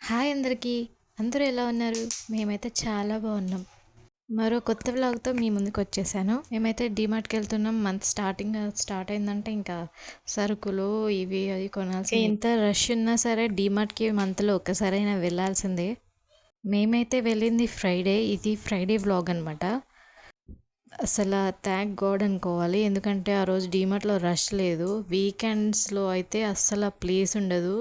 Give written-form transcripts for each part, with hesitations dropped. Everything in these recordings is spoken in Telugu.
హాయ్ అందరికీ. అందరూ ఎలా ఉన్నారు? మేమైతే చాలా బాగున్నాం. మరో కొత్త వ్లాగ్‌తో మీ ముందుకొచ్చేసాను. మేమైతే డీమార్ట్‌కెళ్తున్నాం. మంత్ స్టార్ట్ అయిందంటే ఇంకా సరుకులు ఇవి అవి కొనాల్సిందే. ఎంత రష్ ఉన్నా సరే డీమార్ట్‌కి మంత్‌లో ఒక్కసారైనా వెళ్ళాల్సిందే. మేమైతే వెళ్ళింది ఫ్రైడే. ఇది ఫ్రైడే వ్లాగ్ అనమాట. అసలు థ్యాంక్ గాడ్ అనుకోవాలి. ఎందుకంటే ఆ రోజు డీమార్ట్‌లో రష్ లేదు. వీకెండ్స్‌లో అయితే అస్సలు ప్లేస్ ఉండదు.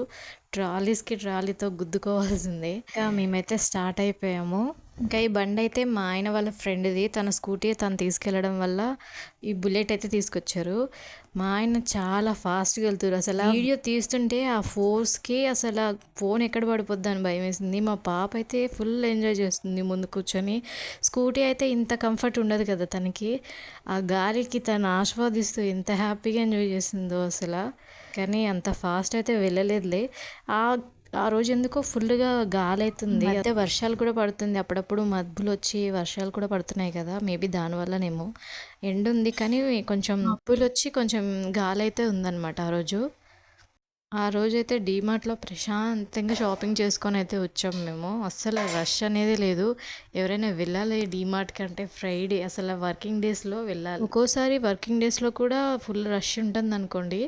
ట్రాలీస్‌కి ట్రాలీతో గుద్దుకోవాల్సిందే. ఇంకా మేమైతే స్టార్ట్ అయిపోయాము. ఇంకా ఈ బండి అయితే మా ఆయన వాళ్ళ ఫ్రెండ్‌ది. తన స్కూటీ తను తీసుకెళ్లడం వల్ల ఈ బుల్లెట్ అయితే తీసుకొచ్చారు. మా ఆయన చాలా ఫాస్ట్‌గా వెళ్తుర్రు. అసలు వీడియో తీస్తుంటే ఆ ఫోర్స్‌కి అసలు ఫోన్ ఎక్కడ పడిపోద్దని భయమేసింది. మా పాప అయితే ఫుల్ ఎంజాయ్ చేస్తుంది ముందు కూర్చొని. స్కూటీ అయితే ఇంత కంఫర్ట్ ఉండదు కదా తనకి. ఆ గాలికి తను ఆస్వాదిస్తూ ఎంత హ్యాపీగా ఎంజాయ్ చేసిందో అసలు. కానీ అంత ఫాస్ట్ అయితే వెళ్ళలేదులే. ఆ ఆ రోజు ఎందుకో ఫుల్గా గాలి అవుతుంది. అయితే వర్షాలు కూడా పడుతుంది. అప్పుడప్పుడు మబ్బులు వచ్చి వర్షాలు కూడా పడుతున్నాయి కదా, మేబీ దానివల్లనేమో. ఎండ ఉంది కానీ కొంచెం మబ్బులు వచ్చి కొంచెం గాలి అయితే ఉందన్నమాట ఆ రోజు. ఆ రోజైతే డీమార్ట్లో ప్రశాంతంగా షాపింగ్ చేసుకొని అయితే వచ్చాం మేము. అస్సలు రష్ అనేది లేదు. ఎవరైనా వెళ్ళాలి డీమార్ట్కి అంటే ఫ్రైడే, అసలు వర్కింగ్ డేస్లో వెళ్ళాలి. ఒక్కోసారి వర్కింగ్ డేస్లో కూడా ఫుల్ రష్ ఉంటుంది అనుకోండి.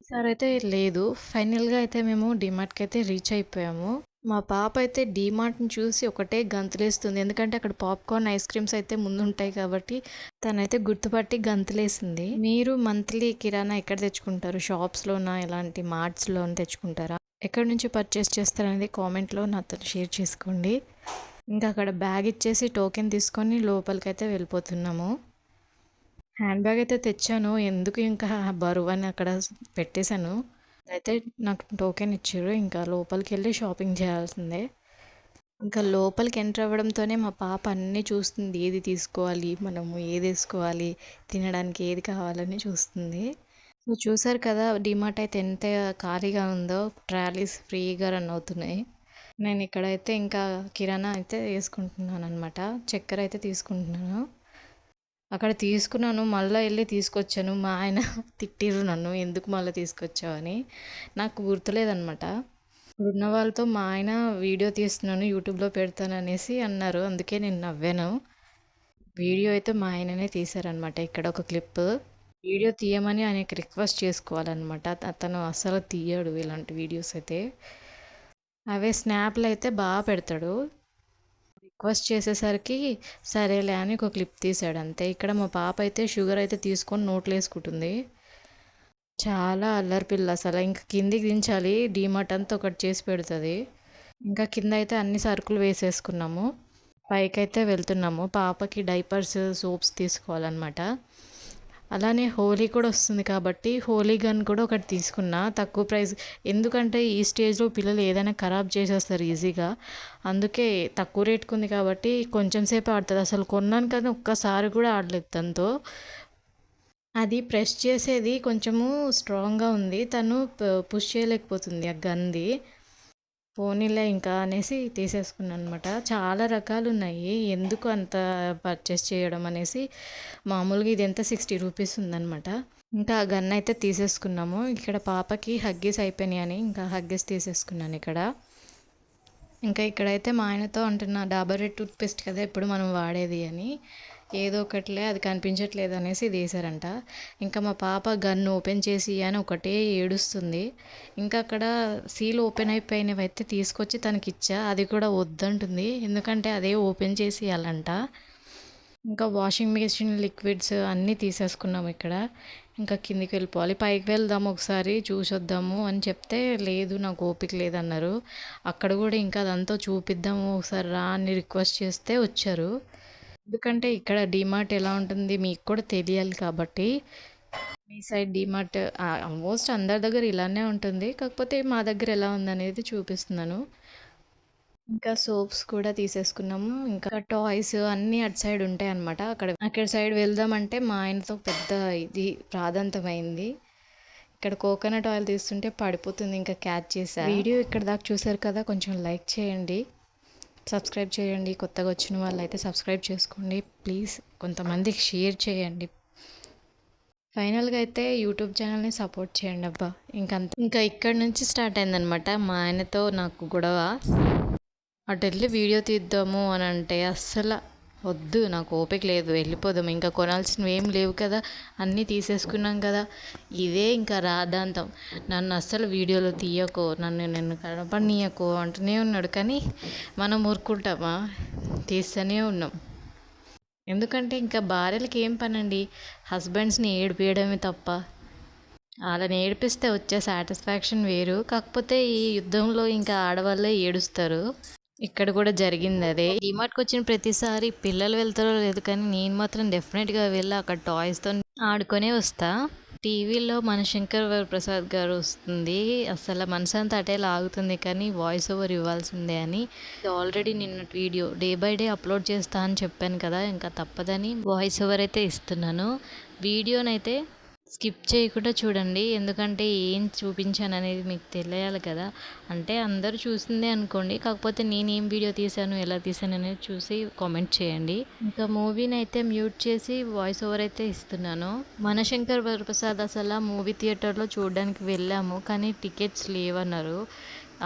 ఈసారి అయితే లేదు. ఫైనల్గా అయితే మేము డీమార్ట్కి అయితే రీచ్ అయిపోయాము. మా పాప అయితే డీమార్ట్ని చూసి ఒకటే గంతులేస్తుంది. ఎందుకంటే అక్కడ పాప్కార్న్ ఐస్ క్రీమ్స్ అయితే ముందుంటాయి కాబట్టి తనైతే గుర్తుపట్టి గంతులేసింది. మీరు మంత్లీ కిరాణా ఎక్కడ తెచ్చుకుంటారు? షాప్స్లోనా, ఇలాంటి మార్ట్స్లో తెచ్చుకుంటారా? ఎక్కడి నుంచి పర్చేస్ చేస్తారనేది కామెంట్లో నాతో షేర్ చేసుకోండి. ఇంకా అక్కడ బ్యాగ్ ఇచ్చేసి టోకెన్ తీసుకొని లోపలికైతే వెళ్ళిపోతున్నాము. హ్యాండ్ బ్యాగ్ అయితే తెచ్చాను. ఎందుకు ఇంకా బరువు అని అక్కడ పెట్టేశాను. అయితే నాకు టోకెన్ ఇచ్చారు. ఇంకా లోపలికి వెళ్ళి షాపింగ్ చేయాల్సిందే. ఇంకా లోపలికి ఎంటర్ అవ్వడంతోనే మా పాప అన్నీ చూస్తుంది. ఏది తీసుకోవాలి, మనము ఏది వేసుకోవాలి, తినడానికి ఏది కావాలని చూస్తుంది. సో చూసారు కదా డిమార్ట్ అయితే ఎంత ఖాళీగా ఉందో. ట్రాలీస్ ఫ్రీగా రన్ అవుతున్నాయి. నేను ఇక్కడైతే ఇంకా కిరాణా అయితే వేసుకుంటున్నాను అనమాట. చక్కెర అయితే తీసుకుంటున్నాను. అక్కడ తీసుకున్నాను. మళ్ళీ వెళ్ళి తీసుకొచ్చాను. మా ఆయన తిట్టిర్రు నన్ను, ఎందుకు మళ్ళీ తీసుకొచ్చావని. నాకు గుర్తులేదనమాట. ఇప్పుడున్న వాళ్ళతో మా ఆయన వీడియో తీస్తున్నాను యూట్యూబ్లో పెడతాననేసి అన్నారు. అందుకే నేను నవ్వాను. వీడియో అయితే మా ఆయననే తీశారనమాట. ఇక్కడ ఒక క్లిప్. వీడియో తీయమని ఆయనకి రిక్వెస్ట్ చేసుకోవాలన్నమాట. అతను అస్సలు తీయడు ఇలాంటి వీడియోస్ అయితే. అవే స్నాప్లు అయితే బాగా పెడతాడు. రిక్వెస్ట్ చేసేసరికి సరేలే అని ఒక క్లిప్ తీసాడు అంతే. ఇక్కడ మా పాప అయితే షుగర్ అయితే తీసుకొని నోట్లో వేసుకుంటుంది. చాలా అల్లరి పిల్ల అసలు. ఇంక కిందికి దించాలి, డీమార్ట్ అంతా ఒకటి చేసి పెడుతుంది. ఇంకా కింద అయితే అన్ని సరుకులు వేసేసుకున్నాము. పైకైతే వెళ్తున్నాము. పాపకి డైపర్స్, సోప్స్ తీసుకోవాలన్నమాట. అలానే హోలీ కూడా వస్తుంది కాబట్టి హోలీ గన్ కూడా ఒకటి తీసుకున్నా తక్కువ ప్రైస్. ఎందుకంటే ఈ స్టేజ్లో పిల్లలు ఏదైనా ఖరాబ్ చేసేస్తారు ఈజీగా. అందుకే తక్కువ రేటుకు ఉంది కాబట్టి కొంచెం సేపే ఆడుతుంది. అసలు కొన్నాను కానీ ఒక్కసారి కూడా ఆడలేదు తనతో. అది ప్రెస్ చేసేది కొంచెము స్ట్రాంగ్గా ఉంది. తను పుష్ చేయలేకపోతుంది ఆ గన్ది. పోనీలే ఇంకా అనేసి తీసేసుకున్నాను అనమాట. చాలా రకాలు ఉన్నాయి. ఎందుకు అంత పర్చేస్ చేయడం అనేసి మామూలుగా ఇది ఎంత 60 రూపీస్ ఉందనమాట. ఇంకా ఆ గన్ అయితే తీసేసుకున్నాము. ఇక్కడ పాపకి హగ్గీస్ అయిపోయినాయని ఇంకా హగ్గీస్ తీసేసుకున్నాను ఇక్కడ. ఇంకా ఇక్కడైతే మా ఆయనతో అంటున్నా, డాబర్ రెడ్ టూత్పేస్ట్ కదా ఎప్పుడు మనం వాడేది అని. ఏదో ఒకటిలే, అది కనిపించట్లేదు అనేసి ఇది వేసారంట. ఇంకా మా పాప గన్ ఓపెన్ చేసి అని ఒకటే ఏడుస్తుంది. ఇంకా అక్కడ సీల్ ఓపెన్ అయిపోయినవి అయితే తీసుకొచ్చి తనకి ఇచ్చా. అది కూడా వద్దంటుంది. ఎందుకంటే అదే ఓపెన్ చేసి ఇవ్వాలంట. ఇంకా వాషింగ్ మిషన్ లిక్విడ్స్ అన్నీ తీసేసుకున్నాము ఇక్కడ. ఇంకా కిందికి వెళ్ళిపోవాలి. పైకి వెళ్దాము ఒకసారి చూసొద్దాము అని చెప్తే లేదు నాకు ఓపిక లేదన్నారు. అక్కడ కూడా ఇంకా అదంతా చూపిద్దాము ఒకసారి రా అని రిక్వెస్ట్ చేస్తే వచ్చారు. ఎందుకంటే ఇక్కడ డీమార్ట్ ఎలా ఉంటుంది మీకు కూడా తెలియాలి కాబట్టి. మీ సైడ్ డీమార్ట్ ఆల్మోస్ట్ అందరి దగ్గర ఇలానే ఉంటుంది. కాకపోతే మా దగ్గర ఎలా ఉందనేది చూపిస్తున్నాను. ఇంకా సోప్స్ కూడా తీసేసుకున్నాము. ఇంకా టాయ్స్ అన్నీ అటు సైడ్ ఉంటాయన్నమాట. అక్కడ సైడ్ వెళ్దామంటే మా ఆయనతో పెద్ద ఇది రాదంతమైంది. ఇక్కడ కోకోనట్ ఆయిల్ తీస్తుంటే పడిపోతుంది, ఇంకా క్యాచ్ చేసా. వీడియో ఇక్కడ దాకా చూసారు కదా, కొంచెం లైక్ చేయండి, సబ్స్క్రైబ్ చేయండి. కొత్తగా వచ్చిన వాళ్ళైతే సబ్స్క్రైబ్ చేసుకోండి ప్లీజ్. కొంతమందికి షేర్ చేయండి. ఫైనల్గా అయితే యూట్యూబ్ ఛానల్ని సపోర్ట్ చేయండి అబ్బా. ఇంకా ఇక్కడ నుంచి స్టార్ట్ అయిందనమాట మా ఆయనతో నాకు గొడవ. అటు వెళ్ళి వీడియో తీద్దాము అని అంటే అస్సలు వద్దు, నాకు ఓపిక లేదు, వెళ్ళిపోదాం, ఇంకా కొనాల్సినవి ఏం లేవు కదా, అన్నీ తీసేసుకున్నాం కదా, ఇదే ఇంకా రాద్ధాంతం. నన్ను అస్సలు వీడియోలో తీయకో, నన్ను కనపడనీయకో అంటూనే ఉన్నాడు. కానీ మనం ఊరుకుంటామా, తీస్తూనే ఉన్నాం. ఎందుకంటే ఇంకా భార్యలకి ఏం పనండి, హస్బెండ్స్ని ఏడిపియడమే తప్ప. వాళ్ళని ఏడిపిస్తే వచ్చే సాటిస్ఫాక్షన్ వేరు. కాకపోతే ఈ యుద్ధంలో ఇంకా ఆడవాళ్ళే ఏడుస్తారు. ఇక్కడ కూడా జరిగింది అదే. డీమార్ట్కి వచ్చిన ప్రతిసారి పిల్లలు వెళ్తారో లేదు కానీ నేను మాత్రం డెఫినెట్గా వెళ్ళి అక్కడ టాయ్స్తో ఆడుకొనే వస్తా. టీవీలో మనశంకర్ ప్రసాద్ గారు వస్తుంది, అసలు మనసంతా అటే లాగుతుంది, కానీ వాయిస్ ఓవర్ ఇవ్వాల్సిందే అని. ఆల్రెడీ నిన్న video day by day upload చేస్తా అని చెప్పాను కదా, ఇంకా తప్పదని వాయిస్ ఓవర్ అయితే ఇస్తున్నాను. వీడియోనైతే స్కిప్ చేయకుండా చూడండి, ఎందుకంటే ఏం చూపించాను అనేది మీకు తెలియాలి కదా. అంటే అందరూ చూసిందే అనుకోండి, కాకపోతే నేను ఏం వీడియో తీశాను, ఎలా తీశాను అనేది చూసి కామెంట్ చేయండి. ఇంకా మూవీని అయితే మ్యూట్ చేసి వాయిస్ ఓవర్ అయితే ఇస్తున్నాను. మనశంకర్ వరప్రసాద్ అసలు మూవీ థియేటర్లో చూడడానికి వెళ్ళాము, కానీ టికెట్స్ లేవన్నారు.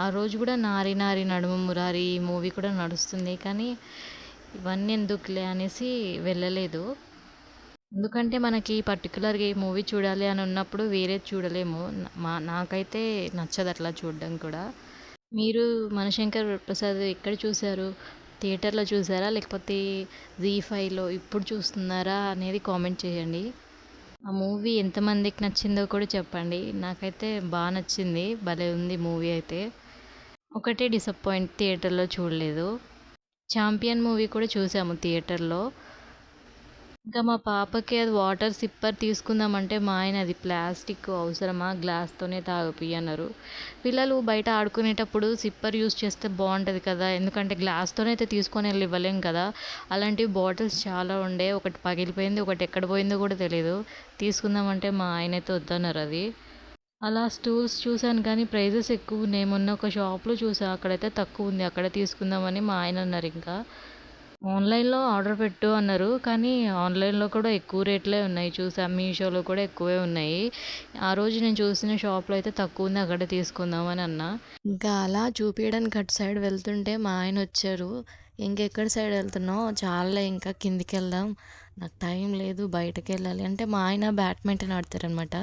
ఆ రోజు కూడా నారి నారి నడుమ మురారి మూవీ కూడా నడుస్తుంది, కానీ ఇవన్నీ ఎందుకులే అనేసి వెళ్ళలేదు. ఎందుకంటే మనకి పర్టికులర్గా ఈ మూవీ చూడాలి అని ఉన్నప్పుడు వేరేది చూడలేము. నాకైతే నచ్చదు అట్లా చూడడం కూడా. మీరు మనశంకర్ ప్రసాద్ ఎక్కడ చూశారు? థియేటర్లో చూసారా, లేకపోతే జీ5లో ఇప్పుడు చూస్తున్నారా అనేది కామెంట్ చేయండి. ఆ మూవీ ఎంతమందికి నచ్చిందో కూడా చెప్పండి. నాకైతే బాగా నచ్చింది, భలే ఉంది మూవీ అయితే. ఒకటే డిసప్పాయింట్, థియేటర్లో చూడలేదు. ఛాంపియన్ మూవీ కూడా చూసాము థియేటర్లో. ఇంకా మా పాపకి అది వాటర్ సిప్పర్ తీసుకుందామంటే మా ఆయన అది ప్లాస్టిక్ అవసరమా, గ్లాస్తోనే తాగిపియన్నారు. పిల్లలు బయట ఆడుకునేటప్పుడు సిప్పర్ యూస్ చేస్తే బాగుంటుంది కదా, ఎందుకంటే గ్లాస్తోనే అయితే తీసుకొని వెళ్ళి ఇవ్వలేం కదా. అలాంటివి బాటిల్స్ చాలా ఉండే, ఒకటి పగిలిపోయింది, ఒకటి ఎక్కడ పోయిందో కూడా తెలియదు. తీసుకుందామంటే మా ఆయన అయితే వద్దన్నారు అది. అలా స్టూల్స్ చూశాను కానీ ప్రైజెస్ ఎక్కువ ఉన్నాయి. మొన్న ఒక షాప్లో చూసా, అక్కడైతే తక్కువ ఉంది, అక్కడ తీసుకుందామని మా ఆయన అన్నారు. ఇంకా ఆన్లైన్లో ఆర్డర్ పెట్టు అన్నారు, కానీ ఆన్లైన్లో కూడా ఎక్కువ రేట్లే ఉన్నాయి చూసా. మీషోలో కూడా ఎక్కువే ఉన్నాయి. ఆ రోజు నేను చూసిన షాప్లో అయితే తక్కువ ఉంది, అక్కడే తీసుకుందామని అన్నా. ఇంకా అలా చూపించడానికి అటు సైడ్ వెళ్తుంటే మా ఆయన వచ్చారు. ఇంకెక్కడ సైడ్ వెళ్తున్నావు, చాలా ఇంకా కిందికి వెళ్దాం, నాకు టైం లేదు, బయటకు వెళ్ళాలి అంటే. మా ఆయన బ్యాడ్మింటన్ ఆడతారనమాట,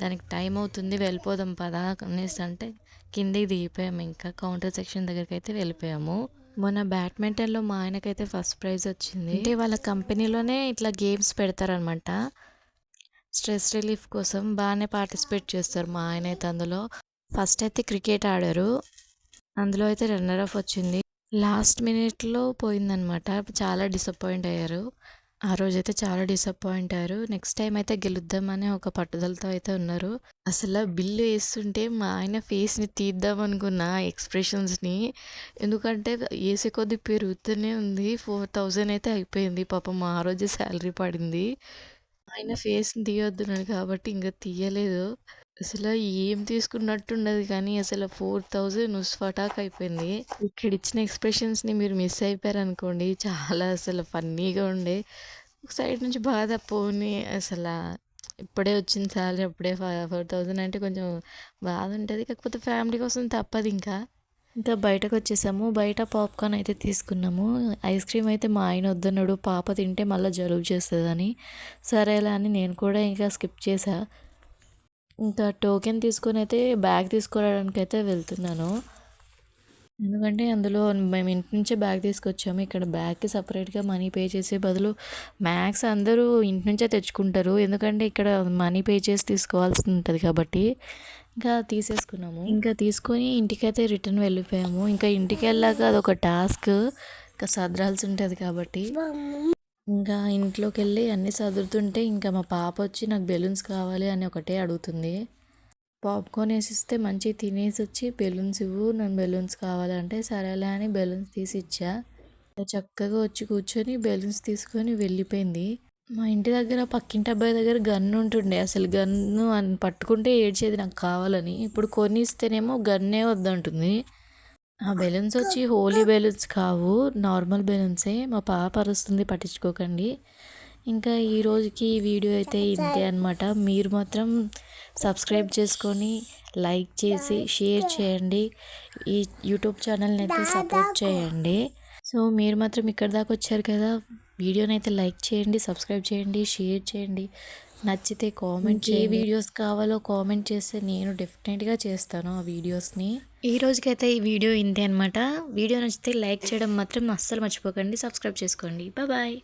దానికి టైం అవుతుంది, వెళ్ళిపోదాం పదా అనేసి అంటే కిందికి దిగిపోయాము. ఇంకా కౌంటర్ సెక్షన్ దగ్గరికి అయితే వెళ్ళిపోయాము. మొన్న బ్యాడ్మింటన్లో మా ఆయనకైతే ఫస్ట్ ప్రైజ్ వచ్చింది. అంటే వాళ్ళ కంపెనీలోనే ఇట్లా గేమ్స్ పెడతారనమాట, స్ట్రెస్ రిలీఫ్ కోసం బాగానే పార్టిసిపేట్ చేస్తారు మా ఆయన అయితే. అందులో ఫస్ట్ అయితే క్రికెట్ ఆడారు, అందులో అయితే రన్నర్ అప్ వచ్చింది. లాస్ట్ మినిట్లో పోయిందనమాట, చాలా డిసప్పాయింట్ అయ్యారు. ఆ రోజైతే చాలా డిసప్పాయింట్ అయ్యారు. నెక్స్ట్ టైం అయితే గెలుద్దామని ఒక పట్టుదలతో అయితే ఉన్నారు. అసలు బిల్లు వేస్తుంటే మా ఆయన ఫేస్ని తీద్దామనుకున్న ఎక్స్ప్రెషన్స్ని, ఎందుకంటే వేసే కొద్ది పెరుగుతూనే ఉంది. 4000 అయితే అయిపోయింది. పాపం ఆ రోజే శాలరీ పడింది. ఆయన ఫేస్ని తీయొద్దున్నాడు కాబట్టి ఇంకా తీయలేదు. అసలు ఏం తీసుకున్నట్టుండదు కానీ అసలు 4000 ఉస్ఫటాక్ అయిపోయింది. ఇక్కడ ఇచ్చిన ఎక్స్ప్రెషన్స్ని మీరు మిస్ అయిపోయారనుకోండి, చాలా అసలు ఫన్నీగా ఉండే. ఒక సైడ్ నుంచి బాధ, పోనీ అసలు ఇప్పుడే వచ్చింది శాలరీ, అప్పుడే 4000 అంటే కొంచెం బాధ ఉంటుంది. కాకపోతే ఫ్యామిలీ కోసం తప్పదు. ఇంకా బయటకు వచ్చేసాము. బయట పాప్కార్న్ అయితే తీసుకున్నాము. ఐస్ క్రీమ్ అయితే మా ఆయన వద్దన్నాడు, పాప తింటే మళ్ళీ జలుబు చేస్తుందని. సరేలా అని నేను కూడా ఇంకా స్కిప్ చేసా. ఇంకా టోకెన్ తీసుకొని అయితే బ్యాగ్ తీసుకోవడానికి అయితే వెళ్తున్నాను. ఎందుకంటే అందులో మేము ఇంటి నుంచే బ్యాగ్ తీసుకొచ్చాము. ఇక్కడ బ్యాగ్కి సపరేట్గా మనీ పే చేసే బదులు మ్యాక్స్ అందరూ ఇంటి నుంచే తెచ్చుకుంటారు, ఎందుకంటే ఇక్కడ మనీ పే చేసి తీసుకోవాల్సి ఉంటుంది కాబట్టి. ఇంకా తీసేసుకున్నాము. ఇంకా తీసుకొని ఇంటికైతే రిటర్న్ వెళ్ళిపోయాము. ఇంకా ఇంటికి వెళ్ళాక అదొక టాస్క్, ఇంకా సదరాల్సి ఉంటుంది కాబట్టి. ఇంకా ఇంట్లోకి వెళ్ళి అన్నీ సదురుతుంటే ఇంకా మా పాప వచ్చి నాకు బెలూన్స్ కావాలి అని ఒకటే అడుగుతుంది. పాప్కార్న్ వేసిస్తే మంచిగా తినేసి వచ్చి బెలూన్స్ ఇవ్వు, నేను బెలూన్స్ కావాలంటే సరేలే అని బెలూన్స్ తీసి ఇచ్చా. చక్కగా వచ్చి కూర్చొని బెలూన్స్ తీసుకొని వెళ్ళిపోయింది. మా ఇంటి దగ్గర పక్కింటి అబ్బాయి దగ్గర గన్ను ఉంటుండే, అసలు గన్ను అని పట్టుకుంటే ఏడ్చేది నాకు కావాలని. ఇప్పుడు కొనిస్తేనేమో గన్నే వద్దంటుంది. ఆ బెలూన్స్ వచ్చి హోలీ బెలూన్స్ కావు, నార్మల్ బెలూన్సే. మా పాప అరుస్తుంది, పట్టించుకోకండి. ఇంకా ఈ రోజుకి ఈ వీడియో అయితే ఇంతే అనమాట. మీరు మాత్రం సబ్స్క్రైబ్ చేసుకొని లైక్ చేసి షేర్ చేయండి. ఈ యూట్యూబ్ ఛానల్ని అయితే సపోర్ట్ చేయండి. సో మీరు మాత్రం ఇక్కడ దాకా వచ్చారు కదా, వీడియోని అయితే లైక్ చేయండి, సబ్స్క్రైబ్ చేయండి, షేర్ చేయండి. నచ్చితే కామెంట్ ఏ వీడియోస్ కావాలో కామెంట్ చేస్తే నేను డెఫినెట్గా చేస్తాను ఆ వీడియోస్ని. ఈ రోజుకైతే ఈ వీడియో ఇంతే అనమాట. వీడియో నచ్చితే లైక్ చేయడం మాత్రం అస్సలు మర్చిపోకండి, సబ్స్క్రైబ్ చేసుకోండి. బాయ్.